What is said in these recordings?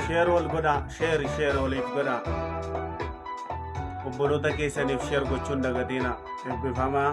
share wal godha share waliif godha obboloota keessaniif share gochuun dagatina eebbifamaa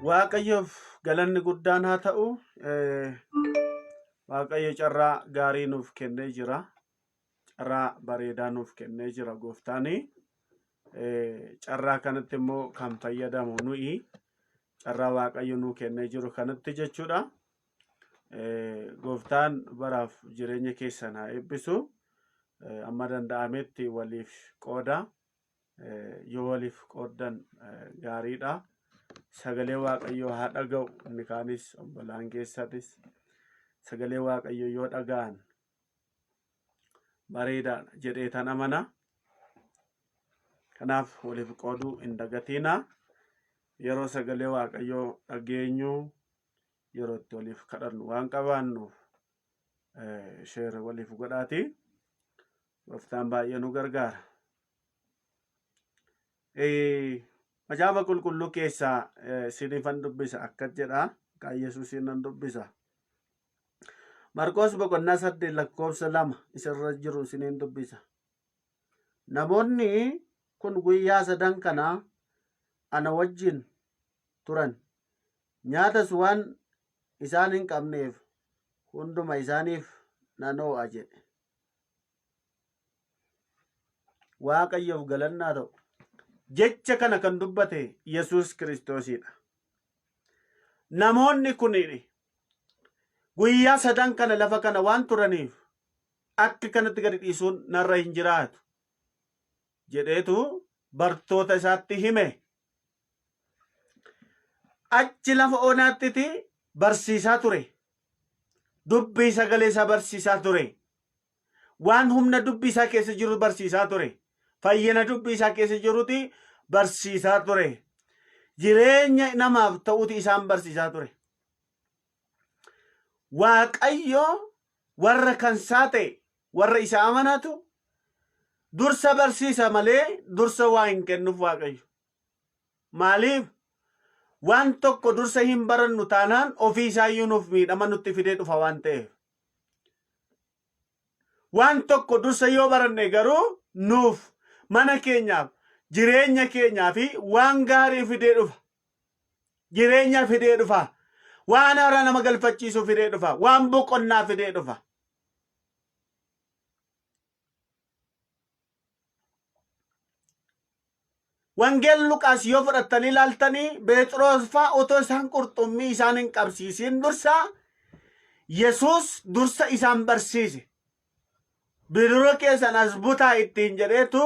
Waaqayyoof galanni guddaan haa ta'u. Waaqayyo carraa gaarii nuuf kennee jira. Carraa bareedaa nuuf kennee jira gooftaani. Carraa kanatti immoo kan fayyadamu nuyi. Carraa Waaqayyo nuu kennee jiru kanatti jechuudha. Gooftaan baraaf jireenya keessan haa eebbisu. Amma danda'ametti waliif qooda. Yoo waliif qooddan gaariidha. Sagalee Waaqayyoo haa dhaga'u. Inni kaanis obbolaan keessatis sagalee Waaqayyoo yoo dhaga'an bareedaadha jedhee tan amana. Kanaaf waliif qooduu hin dagatiina. Yeroo sagalee Waaqayyoo dhageenyu yeroo itti waliif kadhannu waan qabaannuuf sheer waliif godhaati. Gooftaan baay'ee nu gargaara. Macaafa qulqulluu keessaa sinifan dubbisa akkas jedha. Kan Yesuusin nan dubbisa. Marqos boqonnaa 8 lakkoofsa 2 isarra jiru sinin dubbisa. Namoonni kun guyyaa 3 kana ana wajjin turan. Nyaatas waan isaan hin qabneef hunduma isaaniif nan oo'a jedhe. Waaqayyoof galannaa ta'u. Jecha kana kan dubbate Yesuus Kiristoosidha. Namoonni kunini guyyaa 3 kana lafa kana waan turaniif akka kanatti gadi dhiisuun narra hin jiraatu jedheetu bartoota isaatti hime. Achi lafa onaatti barsiisaa ture. Dubbii sagalee isaa barsiisaa ture. Waan humna dubbii isaa keessa jiru barsiisaa ture. Fayyina dubbii isaa keessa jiruti barsiisaa ture. Jireenya namaaf ta'uti isaan barsiisaa ture. Waaqayyo warra kansaa ta'e warra isa amanatu dursa barsiisa malee dursa waa hin kennuuf Waaqayyo. Maaliif? Waan tokko dursa hin barannu taanaan ofii isaayyuu nuuf miidhama nutti fidee dhufa waan ta'eef. Waan tokko dursa yoo baranne garuu nuuf mana keenyaaf jireenya keenyaa fi waan gaarii fidee dhufa. Jireenya fidee dhufa. Waan haaraa nama galfachiisu fidee dhufa. Waan boqonnaa fidee dhufa. Wangeel Luqaas yoo fudhattanii ilaaltanii Phexros fa'aa otoo isaan qurxummii isaan hin qabsiisin dursa Yesuus dursa isaan barsiise. Bidiruu keessan as butaa ittiin jedheetu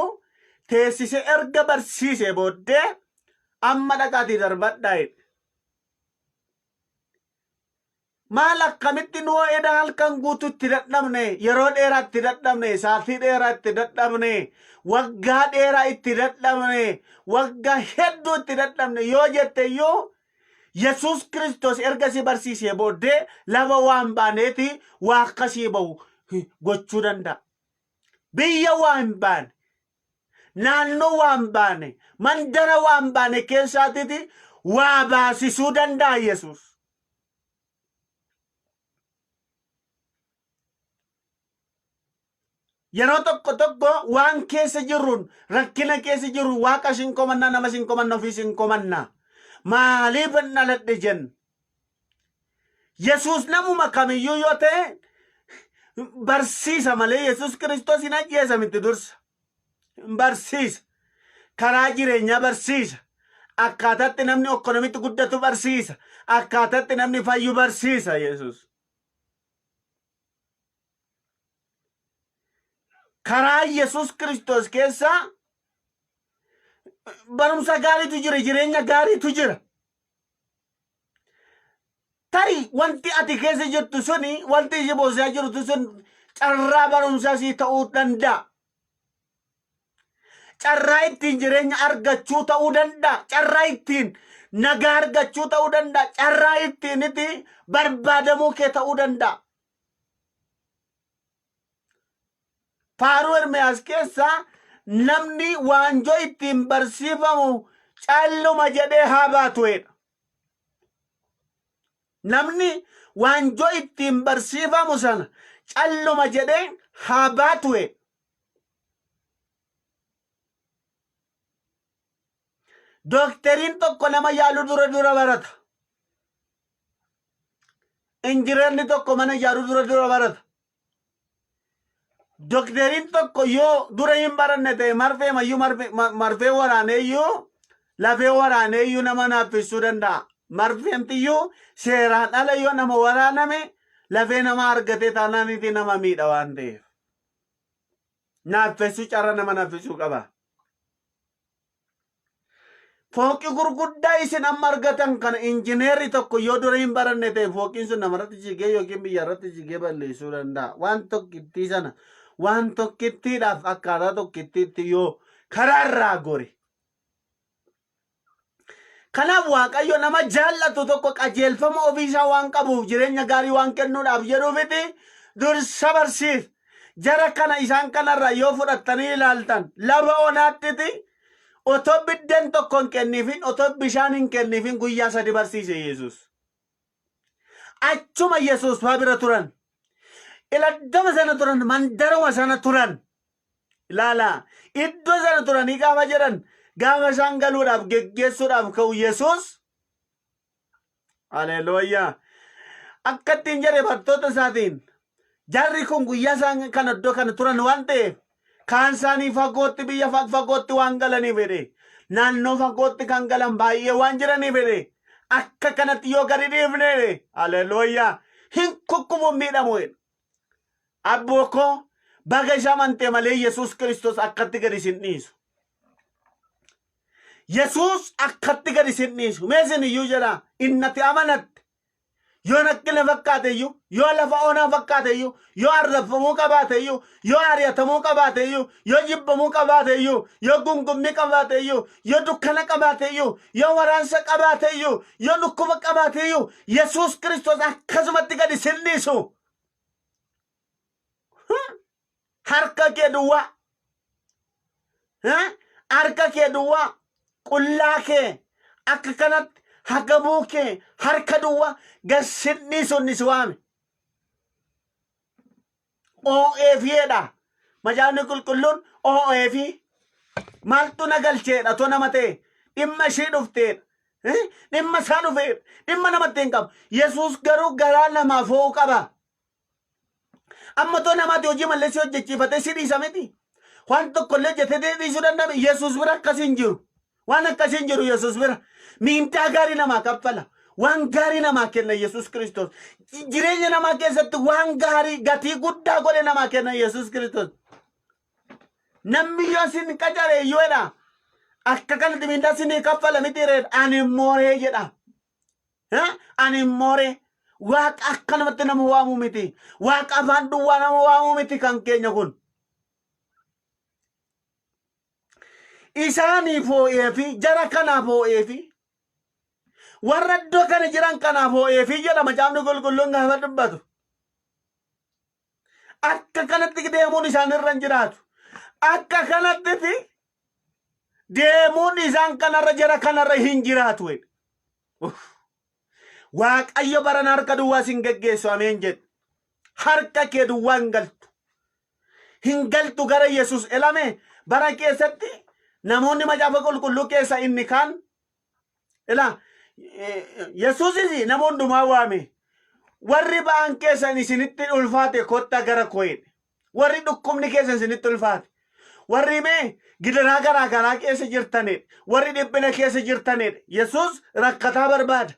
teessise erga barsiise booddee amma dhaqaatii darbadhaa jedhe. Maal akkamitti nu eda halkan guututti dadhabne, yeroo dheeraa itti dadhabne, saatii dheeraa itti dadhabne, waggaa dheeraa itti dadhabne, waggaa hedduu itti dadhabne yoo jette iyyuu Yesuus Kiristoos erga si barsiisee booddee lafa waan baaneeti waa akkasii bahu gochuu danda'a. Biyya waan baane, naannoo waan baane, mandara waan baane keessaatiiti waa baasisuu danda'a Yesuus. Yeroo tokko tokko waan keessa jirruun rakkina keessa jirru waaqa sin komannaa nama sin komanna ofii sin komannaa. Maaliif dhaladhe jenna? Yesuus namuma kamiyyuu yoo ta'e barsiisa malee Yesuus Kiristoos hin ajjeesa miti dursa. Barsiisa. Karaa jireenyaa barsiisa. Akkaataatti namni okkonomitti guddatu barsiisa. Akkaataatti namni fayyu barsiisa Yesuus. Karaa Yesuus Kiristoos keessa barumsa gaariitu jira, jireenya gaariitu jira. Tarii wanti ati keessa jirtu suni, wanti iji boosaa jirtu sun carraa barumsaa sii ta'uu danda'a. Carraa ittiin jireenya argachuu ta'uu danda'a. Carraa ittiin nagaa argachuu ta'uu danda'a. Carraa ittiin itti barbaadamuu kee ta'uu danda'a. Faaruu Ermiyaas keessa namni waanjoo ittiin barsiifamu calluma jedhee haa baatuudha. Namni waanjoo ittiin barsiifamu sana calluma jedhee haa baatuudha. Dookteriin tokko nama yaalu dura barata. Injireerri tokko mana ijaaruu dura barata. Doktariin tokko yoo dura hin baranne ta'e marfee mayyuu marfee waraaneeyyuu lafee waraaneeyyuu nama naaffisuu danda'a. Marfeemtiyyuu seeraan ala yoo nama waraaname lafee nama argatee taanaaniiti nama miidha waan ta'eef. Naaffisuu carra nama naaffisuu qaba. Fooqi gurguddaa isin amma argatan kana injineerri tokko yoo dura hin baranne ta'e fooqiin sun namarratti jigee yookiin biyyarratti jigee balleessuu danda'a. Waan tokkittii sana waan tokkittiidhaaf akkaataa tokkittiitti yoo karaarraa gore. Kanaaf Waaqayyo nama jaallatu tokko qajeelfama ofiisaa waan qabuuf jireenya gaarii waan kennuudhaaf jedhuufiti dursa barsiis. Jara kana isaan kanarraa yoo fudhattanii ilaaltan lafa onaattiti otoo biddeen tokko hin kenniifin otoo bishaan hin kenniifin guyyaa 3 barsiise Yesus. Achuma Yesus faa bira turan. Iladdama sana turan mandaruma sana turan. Ilaala iddoo sana turanii gaafa jedhan gaafa isaan galuudhaaf geggeessuudhaaf ka'u Yesus. Haleluuyaa. Akkattiin jedhe bartoota isaatiin jarri kun guyyaa isaan kan iddoo kana turan waan ta'eef kaan isaanii fagootti biyya fagootti waan galanii fedhe naannoo fagootti kan galan baay'ee waan jiranii fedhe akka kanatti yoo gadi dhiifne haleluuyaa hin kukkubuun miidhamu. Abbookoo baga isa amantee malee Yesus Kristos akkatti gadi isin dhiisu. Yesus akkatti gadi isin dhiisu. Meesin iyyuu jedha innati amanatte yoo nakkina fakkaateyyuu yoo lafa onaa fakkaateyyuu yoo arrafamuu qabaateyyuu yoo ari'atamuu qabaateyyuu yoo jibbamuu qabaateyyuu yoo gungummii qabaateyyuu yoo dukkana qabaateyyuu yoo waraansa qabaateyyuu yoo dhukkuba qabaateyyuu Yesus Kristos akkasumatti gadi isin dhiisu. Harka kee duwwaa harka kee duwwaa qullaa kee akka kanatti hagabuu kee harka duwwaa gassinni sunni si waame. OEF'dha macaafni qulqulluun OEF maaltu na galcheedha to nama ta'e dhimma ishii dhufteedha dhimma isaa dhufeedha dhimma namatti hin qabu. Yesus garuu garaa namaaf ho'uu qaba. Amma to namatti hojii malleessi hojjechiifatee si dhiisa miti. Waan tokkollee jetee dhiisuu danda'ame Yesus bira akkasii hin jiru. Waan akkasii hin jiru Yesus bira. Miindaa gaarii namaa kaffala. Waan gaarii namaa kenna Yesus Kristos. Jireenya namaa keessatti waan gaarii gatii guddaa godhe namaa kenna Yesus Kristos. Namni yoo sin qacare yoodha. Akka kanatti miindaa sin kaffala miti reed ani mooree jedha. Ani mooree. Waaqa akkanumatti nama waamu miti. Waaqa afaan duwwaa nama waamu miti kan keenya kun. Isaaniif hoo'eefi jara kanaaf hoo'eefi warra iddoo kana jiran kanaaf hoo'eefi jedha macaafni qulqulluun gaafa dubbatu. Akka kanatti deemuun isaan irra hin jiraatu. Akka kanatti deemuun isaan kanarra jara kanarra hin jiraatu. Waaqayyo baran harka duwwaa sin geggeessu ameen jedhe. Harka kee duwwaa hin galtu. Hin galtu gara Yesus elame bara keessatti namoonni macaafa qulqulluu keessa inni kaan Yesuusis nama hundumaa waame. Warri ba'an keessan isinitti ulfaate kotta gara ko'edhe. Warri dhukkubni keessan isinitti ulfaate. Warri mee gidiraa garaa garaa keessa jirtanedha. Warri dhiphina keessa jirtanedha. Yesus rakkataa barbaada.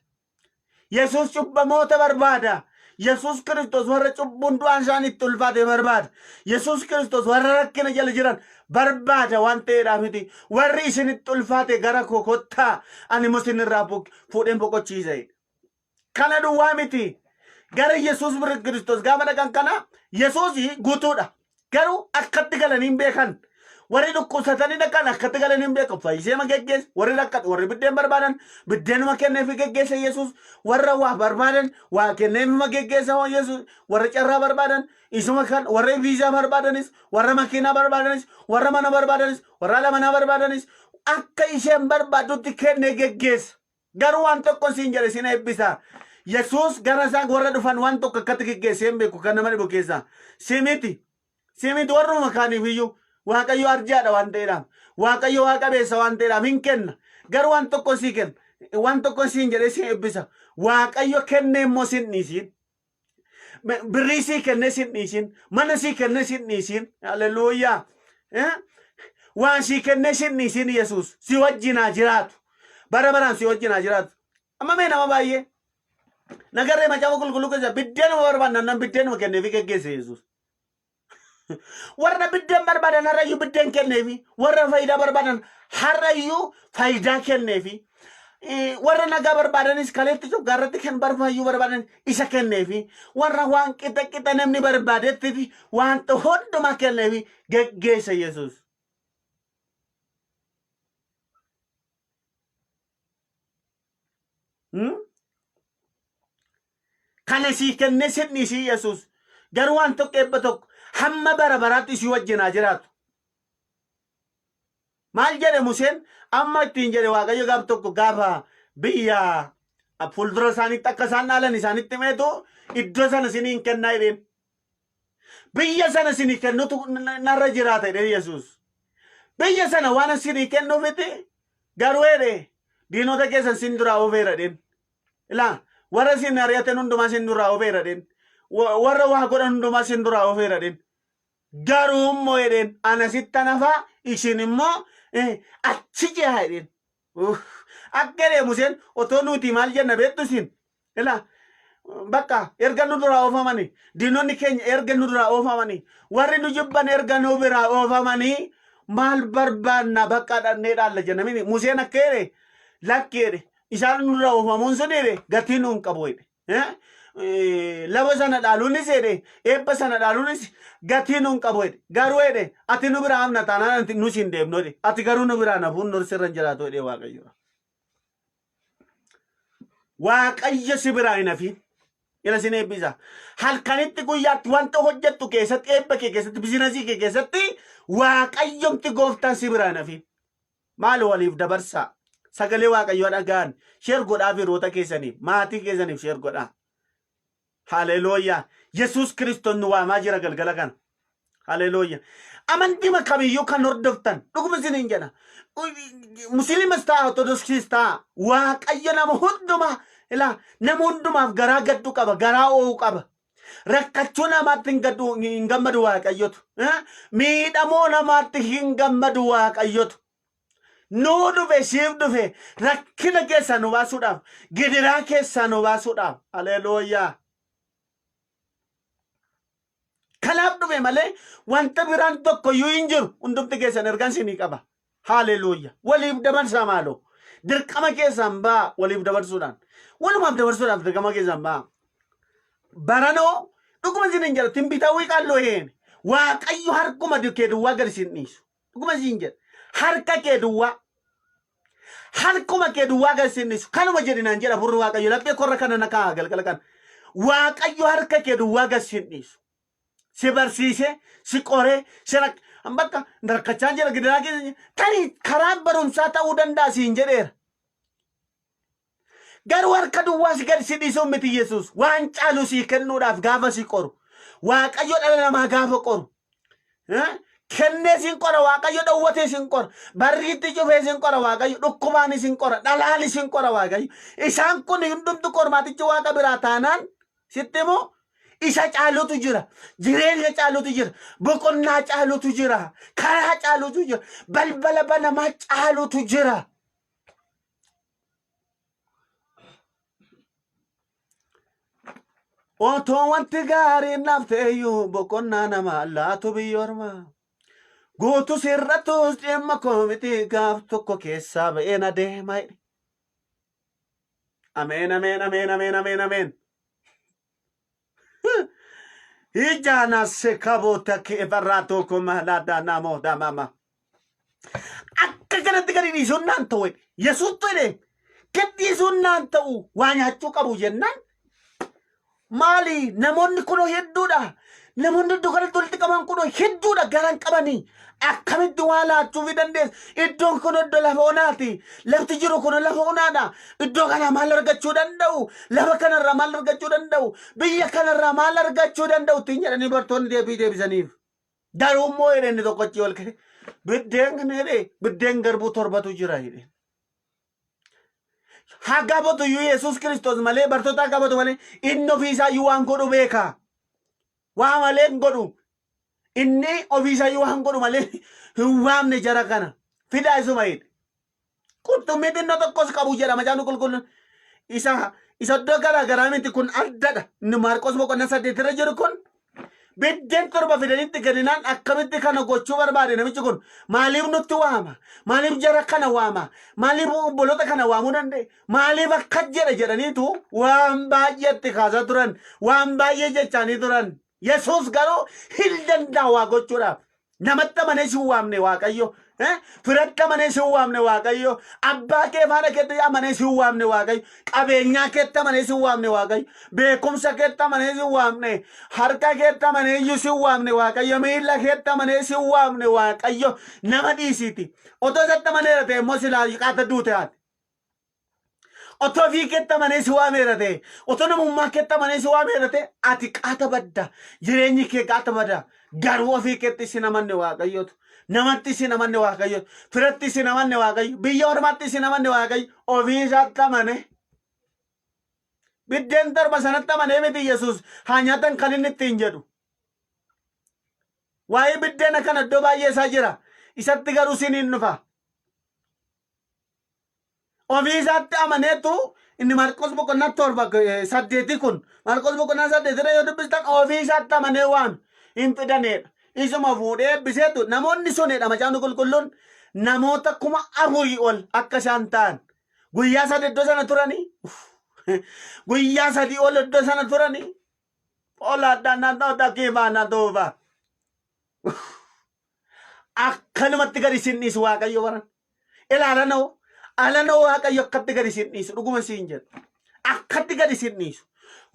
Yesus cubbamoota barbaada. Yesus Kristos warra cubbuun du'aan isaanitti ulfaate barbaada. Yesus Kristos warra rakkina jala jiran barbaada waan ta'eedhaaf miti. Warri isinitti ulfaate gara koo kottaa ani isinirraa fuudheen boqochiisa. Kana duwwaa miti. Gara Yesus Kristos gaafa dhaqan kana Yesus guutuudha. Garuu akkatti galanii hin beekan. Warri dhukkubsatanii dhaqan akkatti galanii hin beekan. Fayyisee ma geggeessa. Warri rakkatu warri biddeen barbaadan biddeenuma kenneefi geggeessa Yesus. Warra waa barbaadan waa kenneefima geggeessa Yesus. Warra carraa barbaadan isuma kan warra viizaa barbaadanis warra makiinaa barbaadanis warra mana barbaadanis warra lamanaa barbaadanis akka isheen barbaadutti kennee geggeessa. Garuu waan tokko siin jedhe sin eebbisa. Yesus gara isaa warra dhufan waan tokko akkatti geggeessee hin beeku kan nama dhibu keessa. Simiti warruma kaaniif iyyuu Waaqayyo arjaadha waan ta'eedhaaf. Waaqayyo waaqa beessa waan ta'eedhaaf hin kenna. Garuu waan tokko sii kenna. Waan tokko siin jedhee sin eebbisa. Waaqayyo kennee immoo sin dhiisiin. birrii kennee sin dhiisin, mana sii kennee sin dhiisin. Haleluuyaa. Waan sii kennee sin dhiisin Yesuus si wajjin haa jiraatu. Bara baraan si wajjin haa jiraatu. Amma mee nama baay'ee nagarree macaafa qulqulluu keessa biddeenuma barbaadan nan biddeenuma kenneefi geggeesse Yesuus. Warra biddeen barbaadan har'ayyuu biddeen kenneefi, warra faayidaa barbaadan har'ayyuu faayidaa kenneefi, warra nagaa barbaadanis kaleetti coggaarratti kan barbaayyuu barbaadan isa kenneefi, warra waan qixa namni barbaadetti wanta hundumaa kenneefi geggeesse Yesuus. Kana sii kennee sin dhiisii Yesuus. Garuu waan tokko eebba tokko hamma bara baraatti si wajjin haa jiraatu. Maal jedhe Museen? Amma ittiin jedhe Waaqayyo gaaf tokko gaafa biyya fuuldura isaaniitti akka isaan dhaalan isaanitti meetu iddoo sana isiniin kennaa jedheen. Biyya sana isinii kennutu narra jiraata jedhe Yesuus. Biyya sana waan isinii kennuufiti garuu jedhe diinota keessan sin duraa oofeera jedheen. Ilaa warra sin ari'atan hundumaa sin duraa oofeera jedheen. Warra waa godhan hundumaa sin duraa oofeera jedheen. Garuu immoo jedheen ana sitta nafaa isin immoo achi jihaa jedheen. Akka jedhee Museen otoo nuti maal jenna beektu sin. Ilaa bakka erga nu duraa oofamanii diinonni keenya erga nu duraa oofamanii warri nu jibban erga nu biraa oofamanii maal barbaanna bakka dhannee dhaalla jenna. Museen akka jedhe lakki jedhe isaan nu duraa oofamuun sun jedhe gatii nuun qabu jedhe. Laba sana dhaaluunis jedhe eebba sana dhaaluunis gatii nuun qabu jedhe. Garuu jedhe ati nu biraa hamna taanaan nu siin deemnu jedhe. Ati garuu nu biraa nafuun nur sirra hin jiraatu jedhe Waaqayyo. Waaqayyo si biraa hin hafiin. Ila sin eebbisa. Halkanitti guyyaatti wanta hojjettu keessatti eebba kee keessatti bizinasii kee keessatti Waaqayyomti gooftaan si biraa hin hafiin. Maal waliif dabarsaa? Sagalee Waaqayyoo dhagaan sheer godhaa firoota keessaniif maatii keessaniif sheer godhaa. Haleluuyaa. Yesuus Kiristoos nu waamaa jira galgala kana. Haleluuyaa. Amantii kamiyyuu kan hordoftan dhuguma isiniin jedha. Musliimas ta'a Ortodoksiis ta'a Waaqayyo nama hundumaa ilaa nama hundumaaf garaa gaddu qaba, garaa oo'u qaba. Rakkachuu namaatti hin gammadu Waaqayyotu. Miidhamoo namaatti hin gammadu Waaqayyotu. Nuu dhufe siif dhufe rakkina keessaa nu baasuudhaaf, gidiraa keessaa nu baasuudhaaf. Haleluuyaa. Kanaaf dhufe malee wanta biraan tokko iyyuu hin jiru. Hundumti keessan ergaan isinii qaba. Haleluuyaa. Waliif dabarsaa maaloo. Dirqama keessaan baa waliif dabarsuudhaan. Walumaaf dabarsuudhaaf dirqama keessaan baa. Baranoo dhuguma isiniin jedha tinbitawii qalloo heene. Waaqayyo harkuma kee duwwaa gad isin dhiisu. Dhuguma isiniin jedha. Harka kee duwwaa. Harkuma kee duwwaa gad isin dhiisu. Kanuma jedhinaan jedha furri Waaqayyo laphee korra kana nakaa galgala kana. Waaqayyo harka kee duwwaa gad isin dhiisu. Si barsiise, si qoree, si bakka rakkachaa jira gidiraa keessa tani karaa barumsaa ta'uu danda'a siin jedheera. Garuu harka duwwaa si gad si dhiisuun miti Yesuus waan caalu si kennuudhaaf gaafa si qoru. Waaqayyo dhala namaa gaafa qoru. Kennee sin qora Waaqayyo dhowwatee sin qora. Barriitti cufee sin qora Waaqayyo dhukkubaan sin qora. Dhalaali sin qora Waaqayyo. Isaan kun hundumtu qormaatichi Waaqa biraa taanaan sitti immoo isa caalutu jira. Jireenya caalutu jira. Boqonnaa caalutu jira. Karaa caalutu jira. Balbala banamaa caalutu jira. Otoo wanti gaariin naafteeyyuu boqonnaa nama laatu biyyoorma. Guutuu sirrattus dhimma koomiti gaaf tokko keessaa ba'een adeema. Ameen, ameen, ameen, ameen, ameen, ameen. Ijana se kabota ke barato kuma la dana mo da mama. Akka kanatti gadi dhiisuun naan ta'u Yesuus jedhe gad dhiisuun naan ta'u waan nyaachuu qabu jennaan maali namoonni kunoo hedduudha. Namoonni iddoo kanatti walitti qaban kunoo hedduudha garaan qabanii akkamitti waa laachuuf dandeessu. Iddoon kun iddoo lafa onaati. Lafti jiru kun lafa onaadha. Iddoo kana maal argachuu danda'u? Lafa kanarraa maal argachuu danda'u? Biyya kanarraa maal argachuu danda'u? Ittiin jedhanii bartoonni deebisaniif. Garuu immoo inni tokkochi wal ka'e biddeen kana jedhee biddeen garbuu torbatu jira jedhee. Haa gaafatu iyyuu Yesuus Kiristoos malee bartoota haa gaafatu malee inni ofiisaa iyyuu waan godhu beeka. waa malee hin godhu inni ofiisayyuu waan godhu malee hin waamne jara kana fidaa isuma hidhe qurxummii xinnoo tokkos qabu jedha macaafni qulqulluun isa iddoo garaa miti kun addadha inni Maarqos boqonnaa 8 irra jiru kun biddeen torba fidanitti gadinaan akkamitti kana gochuu barbaade namichi kun maaliif nutti waama maaliif jara kana waama maaliif obboloota kana waamuu danda'e maaliif akka jedhaniitu waan baay'eetti kaasaa turan waan baay'ee jechaanii turan Yesuus garuu hin danda'u gochuudhaaf namatti amanee si waamne Waaqayyo firatti amanee si waamne Waaqayyo abbaa kee faana keetti amanee si waamne Waaqayyo qabeenyaa keetti amanee si waamne Waaqayyo beekumsa keetti amanee si waamne harka keetti amanee si waamne Waaqayyo miila keetti amanee si waamne Waaqayyo nama dhiisiti otoo isatti amaneera ta'e immoo silaa qaata duute haati otoo fi keetti amanee si waameera ta'e otoo namummaa keetti amanee si waameera ta'e ati qaata badda jireenyi kee qaata badda garuu ofii keetti si namanne Waaqayyotu namatti si namanne Waaqayyotu firatti si namanne Waaqayyo biyya ormaatti si namanne Waaqayyo ofii isaatti amane biddeen torba sanatti amanee miti Yesuus haa nyaatan kan inni ittiin jedhu waa'ee biddeena kana iddoo baay'ee isaa jira isatti garuu siniin dhufa ofii isaatti amaneetu inni Maarqos boqonnaa 7 kun Maarqos boqonnaa 8 irra yoo dubbistan ofii isaatti amanee waan hin fidanedha isuma fuudhee eebbiseetu namoonni sunedha macaafni qulqulluun namoota 4,000 ol akka isaan ta'an guyyaa 3 iddoo sana turanii guyyaa 3 ol iddoo sana turanii olaadhaan kiifaana duuba akkanumatti gadi sinniisu Waaqayyo baran ilaalanoo alanoo Waaqayyo akkatti gadi sinniisu dhuguma siin jedhu akkatti gadi sinniisu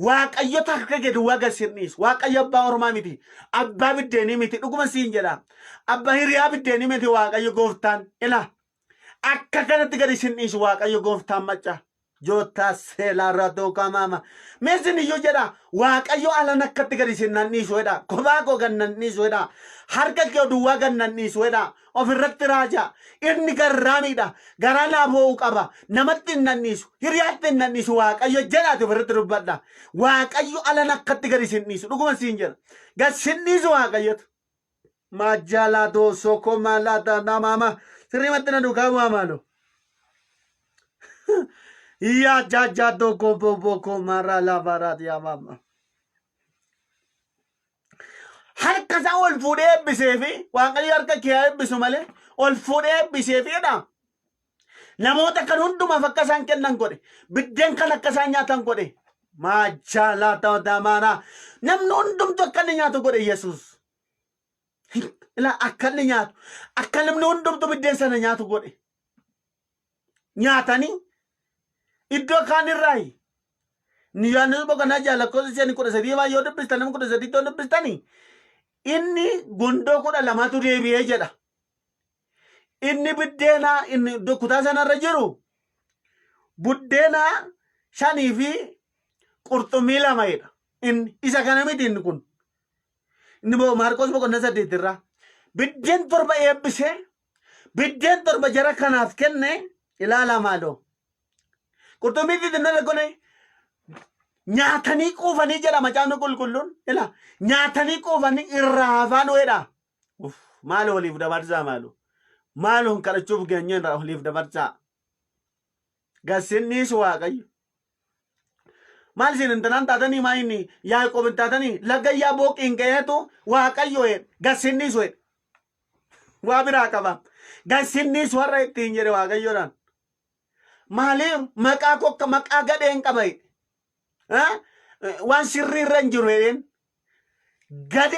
Waaqayyo takka gadi waga sinniisu Waaqayyo abbaa ormaa miti abbaa biddeenii miti dhuguma siin jedha abbaa hiriyaa biddeenii miti Waaqayyo gooftaan ilaa akka kanatti gadi sinniisu Waaqayyo gooftaan macca Jota selarado kamama mesin iyo jeda Waaqayyo alan akkatti gadi sinniisu edha kophaa koo gannanniisu edha harka kee duwwaa gannanniisu edha ofirratti raaja inni garraamiidha garaa laafoo qaba namatti hinnanniisu hiriyaatti hinnanniisu Waaqayyo jedhaati ofirratti dubbadha Waaqayyo alan akkatti gadi sinniisu dhuguma siin jedha gad sinniisu Waaqayyotu majaalaa soko malata namama sirrimatti na duukaa maamaalo iya jaja doko boko mara la barat ya mama harka sa ol fuudhee biseefi Waaqayyo harka kee eebbisu malee ol fuudhee eebbiseefidha namoota kan hunduma fakka isaan kennan godhe biddeen kan akka isaan nyaatan godhe majaalaa ta'u damana namni hundumtu akka inni nyaatu godhe Yesuus ila akka inni nyaatu akka namni hundumtu biddeen sana nyaatu godhe nyaatanii iddoo kaan irraayi ni Yohaannis boqonnaa 6:13 maa yoo dubbistan nama 13 dubbistanii inni gundoo 12tu deebi'ee jedha inni biddeena inni kutaa sanarra jiru buddeena 5 fi qurxummii 2dha inni isa kana miti inni kun inni Maarqos boqonnaa 8 irraa biddeen torba eebbisee biddeen torba jara kanaaf kenne ilaala maaloo qurxummii xixinnoo gone nyaatanii quufanii jedha macaafni qulqulluun ila nyaatanii quufanii irraa afaan weedha maal waliif dabarsaa maaluun kadhachuuf geenyeen waliif dabarsaa gassinniis Waaqayyo maal isin intanaan taatanii maa inni Yaaqoob hin taatanii lagayyaa booqiin ga'eetu Waaqayyo gassinniis waa biraa qaba gassinniis warra ittiin jedhe Waaqayyoodhaan maaliif maqaa kokka maqaa gadheen qabai waan sirrii irra hin jiru jedheen gadi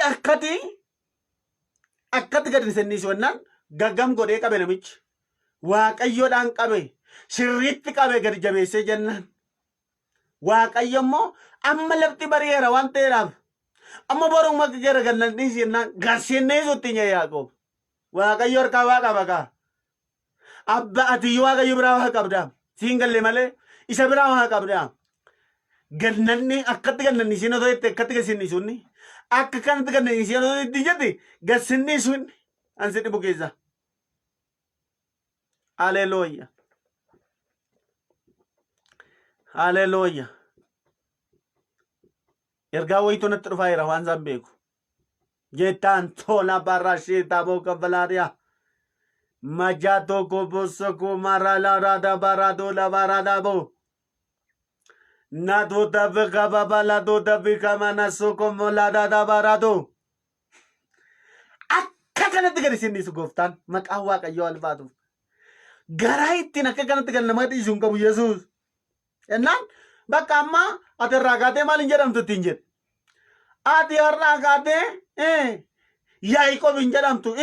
akkati gadi sinniisu jennaan gaggam godhee qabe namichi Waaqayyoodhaan qabe sirriitti qabe gadi jabeessee jennaan Waaqayyo immoo amma lafti bari'eera waan ta'eedhaaf amma boruu makka gara gannanniis jennaan garsinniisutti nyee Yaaqoob Waaqayyo harkaa waa qaba kaa abba ati Waaqayyo biraa waa qabdaa siin galle malee isa biraa waa qabdaa gannanni akkatti gannanniisiin otoo jette akkatti gassinniisuunni akka kanatti gannanniisiin otoo itti jette gassinniisuunni ansi dhibu keessa haleluuya haleluuya Ergaa wayitu natti dhufaayeera waan isaan beeku. Jettaan tola barashee taaboo kabbalaariyaa. Majato koboso marala rada barado la barada bo. Nado da vega babalado da vega manaso como la da barado. Akka kanatti gadi isin dhiisu gooftaan maqaa Waaqayyoo alfaatu. Garaa ittiin akka kanatti gadi nama dhiisuu hin qabu Yesuus. Ennaan bakka ammaa ati irraa kaatee maal hin jedhamtu ittiin jedhe. Ati irraa kaatee Yaaqoob hin jedhamtu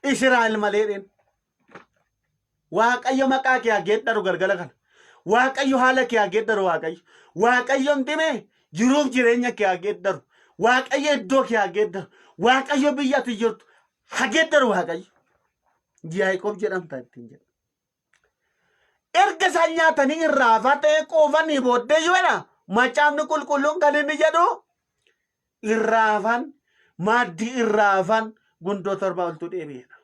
Israa'el maleedhaan. Waaqayyo maqaa kee hageeddaru galgala kana. Waaqayyo haala kee hageeddaru Waaqayyo. Waaqayyo himee jiruuf jireenya kee hageeddaru. Waaqayyo iddoo kee hageeddaru. Waaqayyo biyya ati jirtu hageeddaru Waaqayyo. Yaaqoob jedhamta ittiin jedha. Erga isaan nyaatanii irraa fatee quufanii booddee jedha macaafni qulqulluun kan inni jedhu irraafan maaddii irraafan gundoo torba oltu deebi'edha.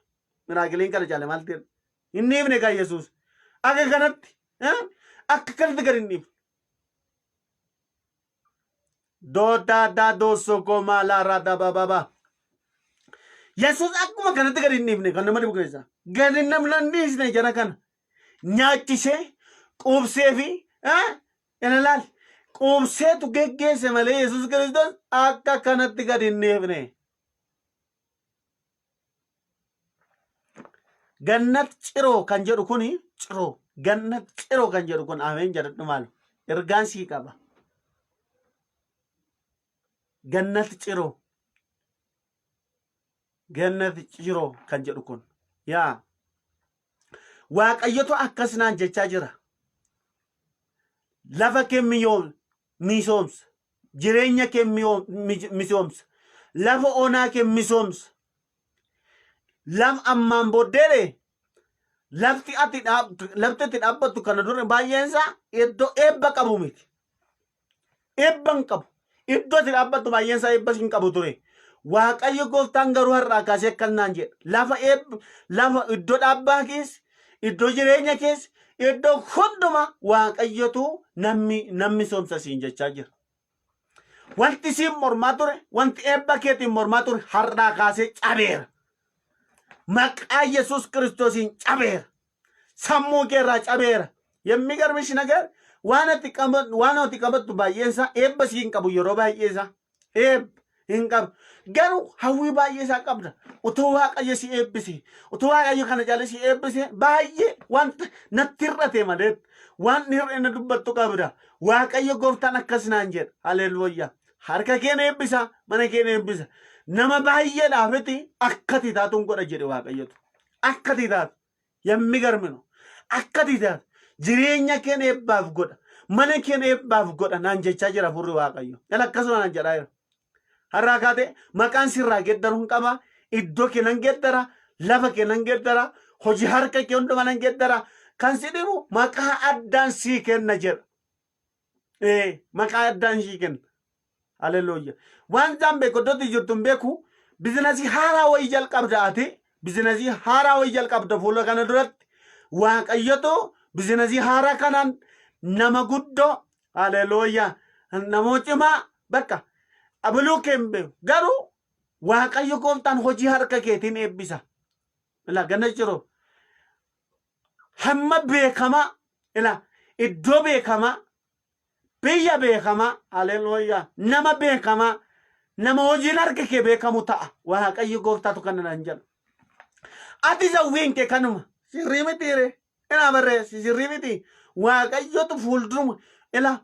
Miraakiliin kana jaale maal ta'e? Inni himne kan Yesuus akka kanatti akka kanatti gadi hin himne. Doodaa doosoo koomaa laaraa dabababa. Yesuus akkuma kanatti gadi hin himne kan nama dhibu keessa. Gadi namni hin dhiisne jara kana nyaachisee quubsee fi ilaali quubseetu geggeesse malee Yesuus Kiristoos akka kanatti gadi hin himne. Gannat ciroo kan jedhu kuni ciroo gannat ciroo kan jedhu kun ameen jedhadhu maal ergaan sii qaba. Gannat ciroo kan jedhu kun yaa Waaqayyotu akkas naan jechaa jira. Lafa kee misoomsa jireenya kee misoomsa lafa onaa kee misoomsa. Lam ammaan booddeedhe lafti ati dhaabbattu kana dura baay'eensaa iddoo eebba qabu miti. Eebba hin qabu. Iddoo ati dhaabbattu baay'eensaa eebba hin qabu ture. Waaqayyo gooftaan garuu har'aa kaasee akkas naan jedha. Lafa iddoo dhaabbaa keessa iddoo jireenya keessa iddoo hunduma Waaqayyotu namni soomsa siin jechaa jira. Wanti siin mormaa ture wanti eebba keetiin mormaa ture har'aa kaasee cabeera. Maqaa Yesuus Kiristoosiin cabeera. Sammuu keerraa cabeera. የሚገርምሽ ነገር waan ati qabattu baay'eensaa eebba si hin qabu yeroo baay'eesaa. Hin qabu. Garuu hawwii baay'eesaa qabda. Utuu Waaqayyo si eebbise. Utuu Waaqayyo kana jala si eebbise baay'ee wanta natti hir'ate malee waan hir'ina dubbattu qabda. Waaqayyo gooftaan akkas naan jedha. Haleluuyaa. Harka keenya eebbisa. Mana keenya eebbisa. Nama baay'eedhaaf miti akkati taatuun godha jedhe Waaqayyotu. Akkati taatu የሚገርም ነው. Akkati taatu jireenya keenya eebbaaf godha. Mana keenya eebbaaf godha naan jechaa jira furri Waaqayyo. Yala akkasuma naan jedhaa jira. Har'aa kaatee maqaan sirraa geeddaru hin qaba. Iddoo kee nan geeddara. Lafa kee nan geeddara. Hojii harka kee hunduma nan geeddara. Kan si dhibu maqaa addaan sii kenna jedha. Maqaa addaan sii kenna. Haleluuyaa. Waan isaan beeku iddootti jirtu hin beeku bizinasii haaraa wayii jalqabda ati bizinasii haaraa wayii jalqabda fuula kana duratti Waaqayyotu bizinasii haaraa kanaan nama guddoo haleluuyaa namoo cimaa bakka abuluu kee hin beeku garuu Waaqayyo gooftaan hojii harka keetiin eebbisa. Ilaa ganna jiru hamma beekamaa iddoo beekamaa biyya beekamaa haleluuyaa nama beekamaa nama hojiin harka kee beekamu ta'a. Waaqayyo gooftaatu kana naan jedha. Ati zawwiin kee kanuma sirrii mitiire ina barreessi sirrii miti Waaqayyotu fuulduruma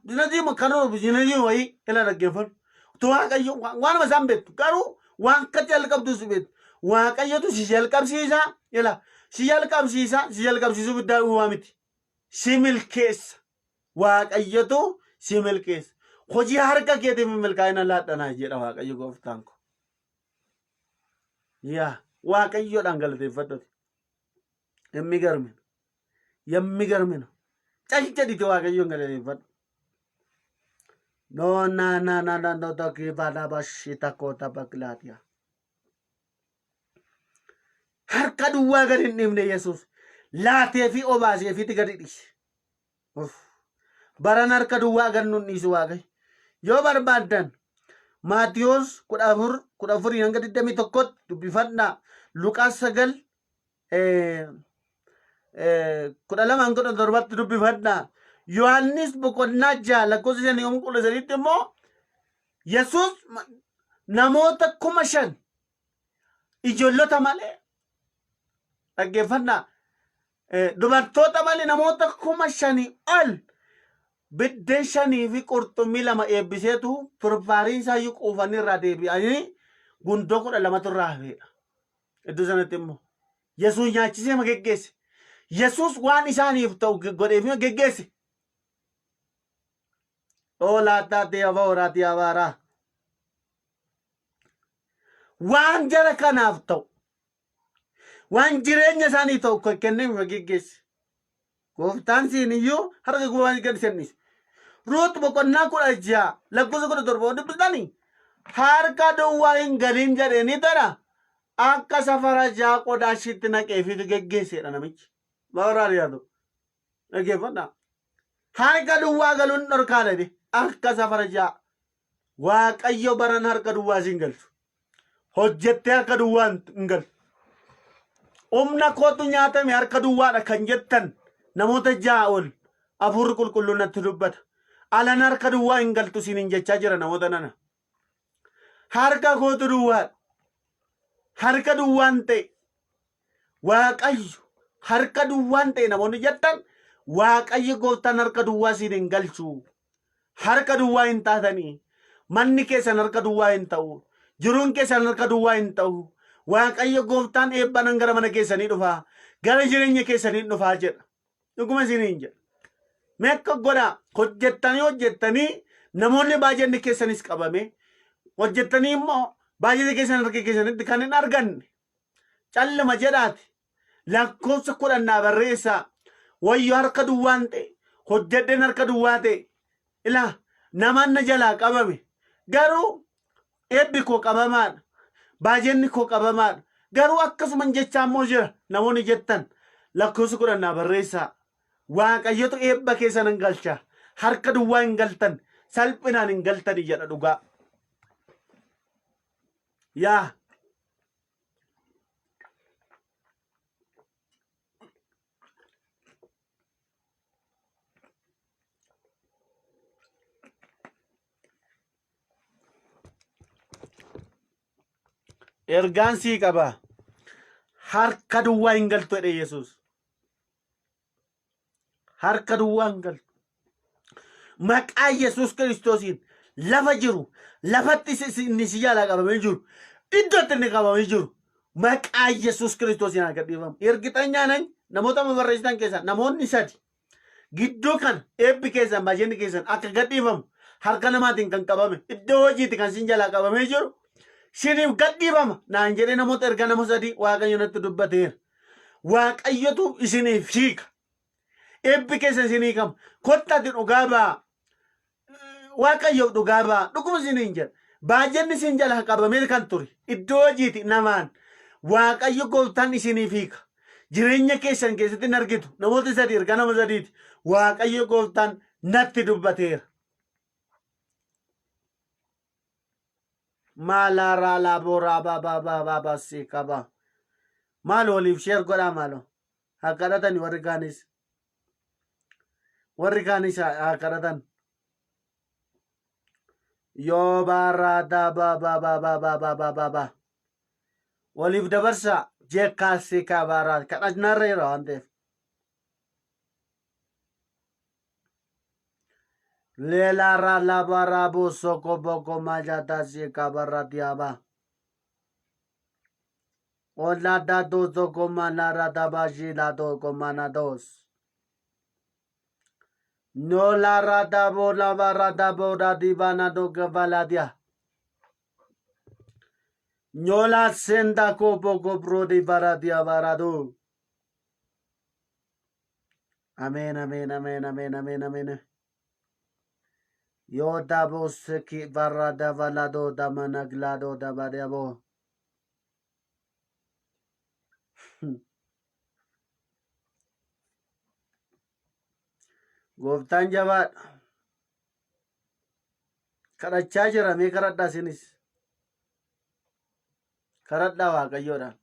bizinasii kanuma bizinasii wayii dhaggeeffatu. Tu Waaqayyo waanuma isaan beektu garuu waan akka jalqabdu si beektu. Waaqayyotu si jalqabsiisa si jalqabsiisuu biddaa uumaa miti. Si milkeessa. Waaqayyotu si milkeessa. Hojii harka keetiif milkaa'ina laadhanaa jedha Waaqayyo gooftaan ko. Waaqayyoodhaan galateeffadhu. የሚገርም ነው. ጨጭጨዲት Waaqayyoon galateeffadhu. No taki balabashita kota baklatia. Harka duwwaa gadi hin dhimne Yesuus laatee fi obaasee fi gadi dhiise. Baran harka duwwaa gad nun dhiisu Waaqayyo. Yoo barbaaddan Maatiyos kudha afurii hanga 21 dubbifadhaa. Luqaas 9 kudha lama hanga 17 dubbifadhaa. Yohaannis boqonnaa 6 lakkoofsa 5 hanga 13 immoo Yesuus namoota 5,000 ijoollota malee dhaggeeffadhaa. Dubartoota malee namoota 5,000 ol biddeen 5 fi qurxummii 2 eebbiseetu firfaarii isaayyuu quufanii irraa deebi'anii gundoo 12 irraa hafeedha. Iddoo sanatti immoo Yesuus nyaachisee ma geggeesse. Yesuus waan isaaniif ta'u godheef ma geggeesse. Olaataatee hafaa horaatii habaaraa. Waan jara kanaaf ta'u waan jireenya isaanii ta'u kennee ma geggeesse. Gooftaan siin iyyuu harka gubaan gad sennise. Ruut boqonnaa 16 lakkoofsa 17 dubbisanii harka duwwaa hin galiin jedhanii tana akka safara ja'a qodaa ishiitti naqeefitu geggeessedha namichi. Baaraa yaadu. Dhaggeeffadhaa. Harka duwwaa galuun dhorkaadha akka safara ja'a. Waaqayyo baran harka duwwaa siin galchu. Hojjettee harka duwwaa hin galchu. Humna kootu nyaatame harka duwwaadha kan jettan namoota 6 ol hafuurri qulqulluun natti dubbata. Alan harka duwwaa hin galtu siin jechaa jira namoota nana. Harka kootu duwwaadha. Harka duwwaan ta'e Waaqayyo harka duwwaan ta'e namoonni jettan Waaqayyo gooftaan harka duwwaa siin hin galchu. Harka duwwaa hin taatanii manni keessan harka duwwaa hin ta'u. Jiruun keessan harka duwwaa hin ta'u. Waaqayyo gooftaan eebbanan gara mana keessanii dhufaa. Gara jireenya keessanii dhufaa jedha. Dhuguma isiniin jedha. Meekka godhaa hojjettanii namoonni baay'inni keessanis qabame hojjettanii immoo baay'ina keessan harka keessanitti kan hin arganne calluma jedhaati lakkoofsa 10 barreessaa. Wayyo harka duwwaan ta'e hojjedheen harka duwwaa ta'e ilaa namaan na jalaa qabame garuu eebbi koo qabamaadha. Baay'inni koo qabamaadha. Garuu akkasuma jechaa immoo jira namoonni jettan lakkoofsa 10 barreessaa. Waaqayyotu eebba keessan hin galcha. Harka duwwaa hin galtan. Salphinaan hin galtani jedha dhugaa. Yaa. Ergaan sii qaba. Harka duwwaa hin galtu jedhe Yesuus. Harka duwwaa hin galtu. Maqaa Yesuus Kiristoosiin lafa jiru lafatti inni si jalaa qabamee jiru iddootti inni qabamee jiru maqaa Yesuus Kiristoosiin haa gadhiifamu. Ergixanyaa nan namoota barreessitan keessaa namoonni 3 gidduu kan eebbi keessan baay'inni keessan akka gadhiifamu harka namaatiin kan qabame iddoo hojiitti kan sin jalaa qabamee jiru siniif gadhiifama naan jedhee namoota erga nama 3 Waaqayyo natti dubbateera. Waaqayyotu isiniif hiika. Eebbi keessan isinii qaba. Kottaatti dhugaa ba'a. Waaqayyo dhugaa ba'a. Dhuguma isiniin jedha. Baay'inni isin jala qabamee kan ture. Iddoo hojiiti namaan. Waaqayyo gooftaan isiniif hiika. Jireenya keessan keessatti hin argitu. Namoota 3 erga nama 3ti. Waaqayyo gooftaan natti dubbateera. Maalaaraa laaboraa baabaa si qaba. Maal waliif sheer godhaa maaloo. Haa kadhatani warri kaanis. Warri kaanis haa kadhatan. Yoo baaraadhaa baabaa. Waliif dabarsaa jeekkaasii kabaaraa kadhannarra yeroo waan ta'eef. Leelaarraa labaraa boosoko boko maajataasii kabarraa diyaabaa. Ollaadaa doosoko manaarraa dabaashii laatoko manadoos. No la rada bola barada boda divana do gavaladia. No la senda copo copro di baradia barado. Amen, amen, amen, amen, amen, amen. Yo dabo seki barada valado da managlado da badiabo. Gooftaan jabaadha. kadhachaa jira mee kadhadhaa isinis kadhadhaa waaqayyoodhaan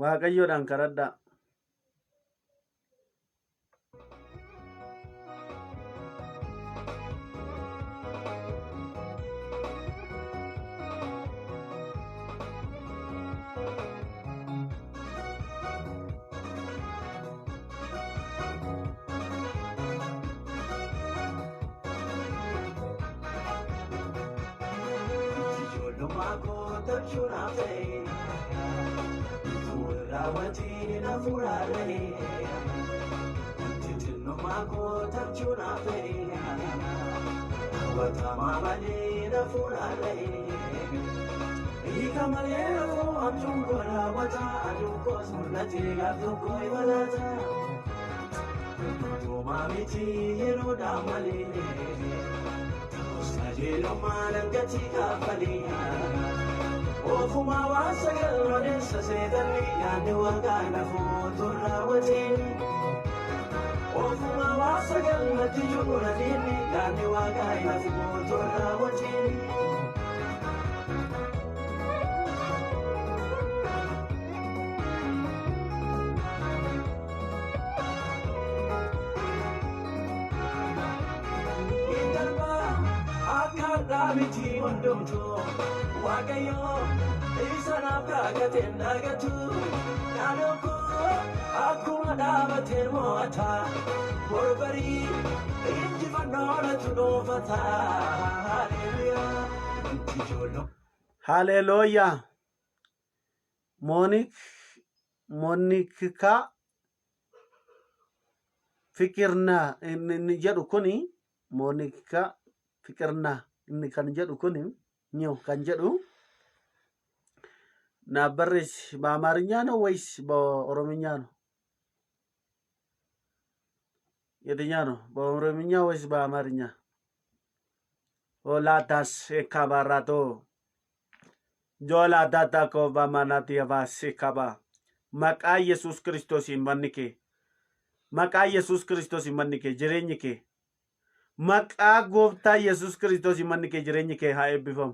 waaqayyoodhaan kadhadhaa Ofuma wasagal rodessa sedani yande wagana fotora watini Ofuma wasagal matijura dini yande wagana fotora watini Indarba akadamiti wandumto Wagayo isana pragate nagatu nanoko akuma dabaten moata borbari inji vanona tudovata hallelujah tijolo ሃሌሉያ ሞኒካ fikirna inni jedhu kuni monika fikirna inni kan jedhu kuni ኒው kan jedhu ናበርሽ በአማርኛ ነው ወይስ በኦሮምኛ ነው? የትኛው ነው? በኦሮምኛ ወይስ በአማርኛ? ኦላታስ ኤካባራቶ ጆላ ዳታኮ በማናት የባስ ኤካባ መቃ ኢየሱስ ክርስቶስ ይመንኬ መቃ ኢየሱስ ክርስቶስ ይመንኬ ጅሬኝኬ መቃ ጎፍታ ኢየሱስ ክርስቶስ ይመንኬ ጅሬኝኬ ሃይብፈም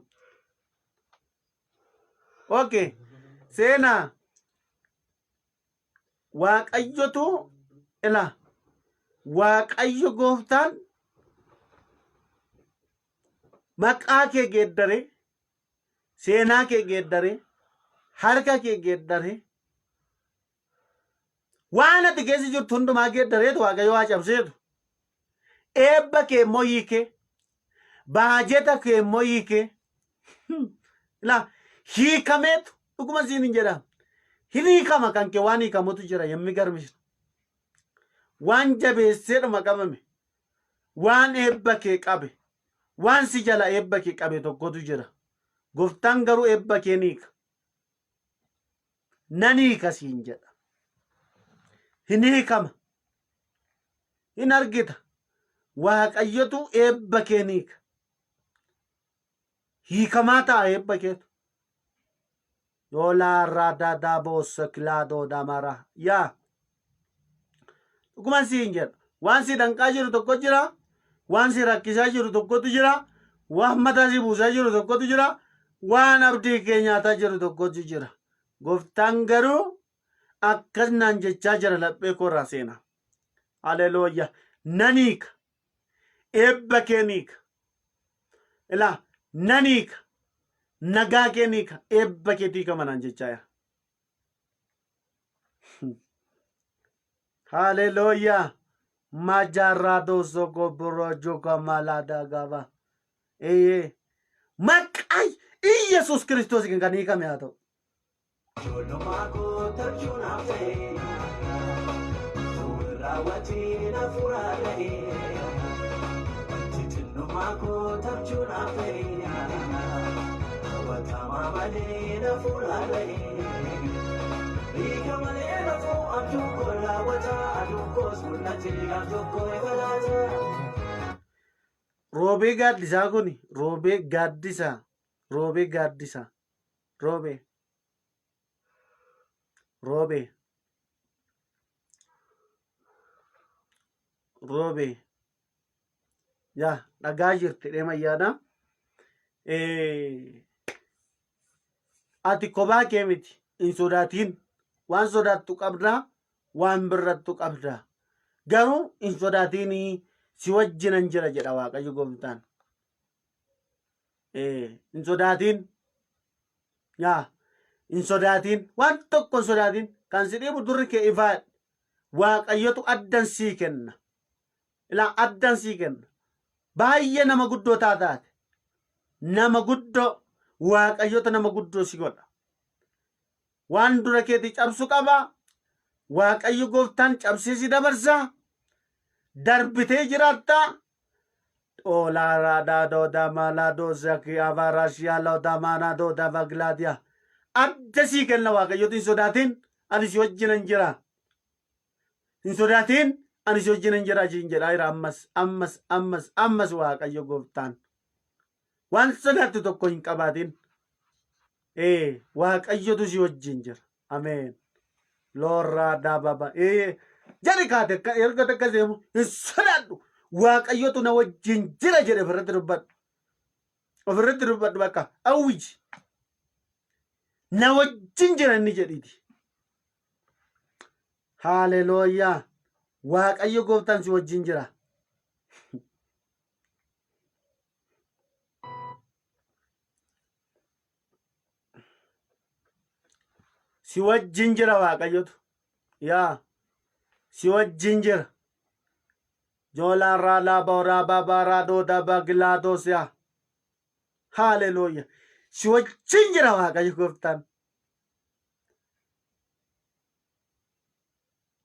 Okay, sena waaqayyotu ila waaqayyo gooftaan maqaa kee geeddare seenaa kee geeddare harka kee geeddare waan ati keessa jirtu hundumaa geeddareetu waaqayyo waa cabseetu eebba kee immoo hiike baajeta kee immoo hiike ila hiikameetu dhuguma siin hin jedha hin hiikama kan kee waan hiikamutu jira yemmigarmishu waan jabeesseedhuma qabame waan eebba kee qabe waan si jala eebba kee qabe tokkotu jira gooftaan garuu eebba kee ni hiika nan hiika siin jedha hin hiikama hin argita waaqayyotu eebba kee ni hiika hiikamaa ta'a eebba keetu Yola rada da bos klado da mara ya ukuman sinjer wansi danka jiru tokko jira wansi rakkisa jiru tokkotu jira waan mata si buusaa jiru tokkotu jira waan abdii kee nyaataa jiru tokkotu jira gooftaan garuu akkas naan jechaa jira laphee koorraa seena haleluuya naniika eebba kee niika ila naniika nagaa kee niika eebba keetii kamanaan jechaaya haleluuya majarrado sogobro joka malada gaba maqaa ኢየሱስ ክርስቶስ ግን ከኒ ከሚያቶ ሮቤ ጋዲሳ ኩኒ ሮቤ ጋዲሳ ሮቤ ጋዲሳ ሮቤ roobe yaa dhagaa jirti deema yaada ati kophaa kee miti hin sodaatiin waan sodaattu qabdaa waan birrattu qabdaa garuu hin sodaatiin si wajjinan jira jedha Waaqayyo Gooftaan hin sodaatiin yaa hin sodaatiin waan tokko hin sodaatiin kan si dhiibu durri kee ifaadha Waaqayyotu addan sii kenna ilaa addan sii kenna baay'ee nama guddoo taataate nama guddoo Waaqayyotu nama guddoo si godha waan dura keetii cabsu qaba Waaqayyo Gooftaan cabsee si dabarsa darbitee jiraatta Ola da do da mala do zaki avarashia lo da mana do da bagladia adda sii kenna Waaqayyotu hin sodaatin ani si wajjinan jira hin sodaatin ani si wajjinan jira jedhaa jira ammas Waaqayyo Gooftaan waan sodaattu tokko hin qabaatin Waaqayyotu si wajjin jira ameen lorra da baba jari kaate erga takka deemu hin sodaadhu Waaqayyotu na wajjin jira jedhe ofirratti dubbadhu bakka awwiji na wajjin jira inni jedhiti haalelooyaa Waaqayyo Gooftaan si wajjin jira si wajjin jira Waaqayyotu yaa si wajjin jira Jola rala bora babara do da baglados ya hallelujah si wajjin jira Waaqayyo Gooftaan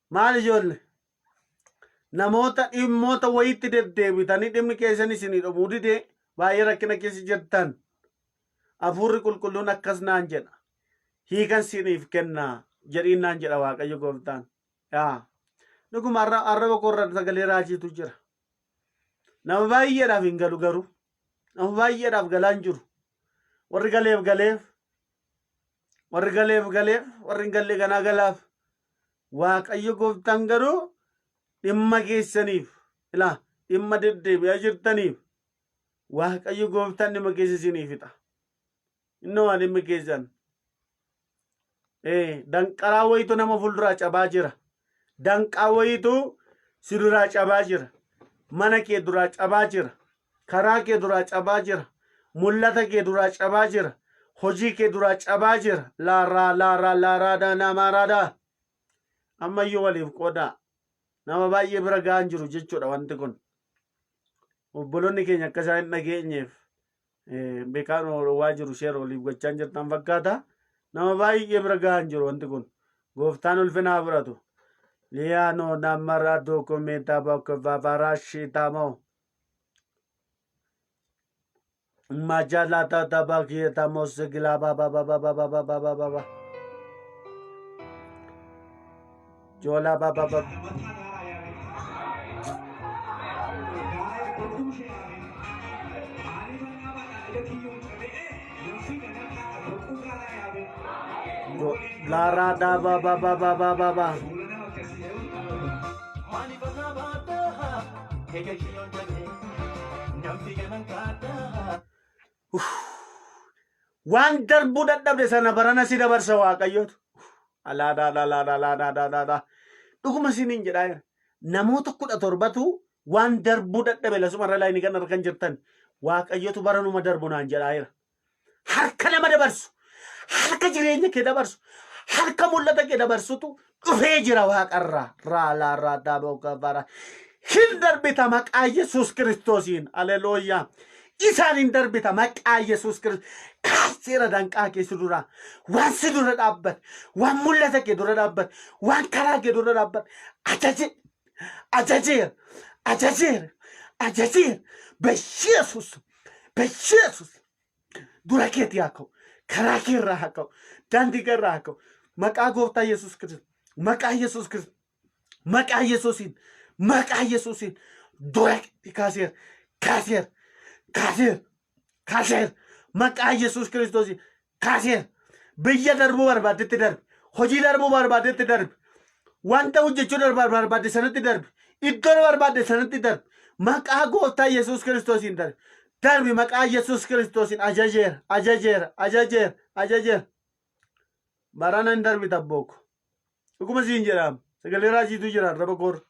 maal ijoollee namoota dhimmoota wayitti deddeebitanii dhimmi keessan isinii dhumuu dide baay'ee rakkina keessa jirtan hafuurri qulqulluun akkas naan jedha hiikan isiniif kenna jedhiin naan jedha Waaqayyo Gooftaan yaa dhuguma arraba korra sagalee raajiitu jira nama baay'eedhaaf hin galu garuu nama baay'eedhaaf galaan jiru warri galeef warri hin galle ganaa galaaf Waaqayyo Gooftaan garuu dhimma keessaniif ilaa dhimma deddeebi'aa jirtaniif Waaqayyo Gooftaan dhimma keessa isiniif fixa innoo dhimmi keessan danqaraa wayitu nama fuulduraa cabaa jira danqaa wayitu si duraa cabaa jira mana kee duraa cabaa jira karaa kee duraa cabaa jira mul'ata kee duraa cabaa jira hojii kee duraa cabaa jira laaraa namaaraadha ammayyuu waliif qoodaa nama baay'ee bira ga'an jiru jechuudha wanti kun obboloonni keenya akka isaan hin dhageenyeef beekaan waa jiru sheer waliif gochaan jirtan fakkaata nama baay'ee bira ga'an jiru wanti kun Gooftaan ulfinaa fudhatu Liano namara documenta bako vavarashi tamo majala tata baki tamo segila baba jola baba Lara da baba waan darbuu dadhabde sana barana si dabarsa Waaqayyotu alaadha dhuguma isiniin jedhaa jira namoota 17tu waan darbuu dadhabe lasumarra laayinii kan argan jirtan Waaqayyotu baranuma darbu naan jedhaa jira harka nama dabarsu harka jireenya kee dabarsu harka mul'ata kee dabarsutu dhufee jira Waaqarraa raalaa daaboo bara hin darbita maqaa Yesuus Kiristoosiin haleluuyaa isaan hin darbita maqaa Yesuus Kiristoos kaaseera danqaa kee si dura waan si dura dhaabbate waan mul'ata kee dura dhaabbate waan karaa kee dura dhaabbate ajajeera በኢየሱስ dura keetii haa ka'u karaa kee irraa haa ka'u daandii kee irraa haa ka'u maqaa Gooftaa Yesuus Kiristoos maqaa Yesuus Kiristoos maqaa Yesuusiin dura kaaseera maqaa Yesuus Kiristoosiin kaaseera biyya darbuu barbaadetti darbi hojii darbuu barbaadetti darbi wanta hojjechuu barbaadde sanatti darbi iddoo barbaadde sanatti darbi. Maqaa gooftaa Yesuus Kiristoosiin darbi. Darbi maqaa Yesuus Kiristoosiin ajajeera. Barana hin darbi tabbooko. Dhuguma siin jedhama. Sagalee raajiitu jira raba koor.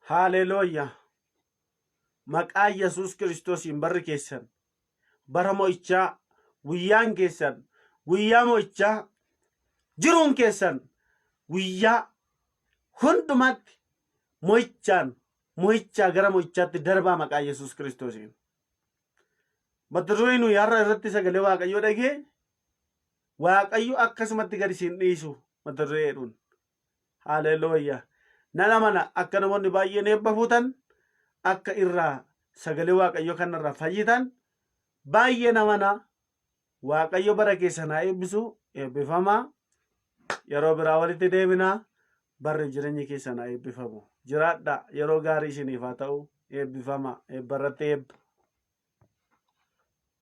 Haleluuyaa. Maqaa Yesuus Kiristoosiin barri keessan bara mo'ichaa, guyyaan keessan guyyaa mo'ichaa, jiruun keessan guyyaa hundumatti mo'ichaa gara mo'ichaatti darbaa maqaa Yesuus Kiristoosiin. Mata duree nuyi har'a irratti sagalee Waaqayyoo dhageenye, Waaqayyo akkasumatti gadi siin dhiisu mata dureedhuun. Haleluuyaa. Nana mana akka namoonni baay'een eebbafuutan, akka irraa sagalee Waaqayyo kanarraa fayyitan baay'ee namana. Waaqayyo bara keessan haa eebbisu. Eebbifamaa. Yeroo biraa walitti deebinaa. Barri jireenya keessan haa eebbifamu. Jiraadhaa. Yeroo gaarii isiniif haa ta'u. Eebbifamaa. Eebbarratti eebba.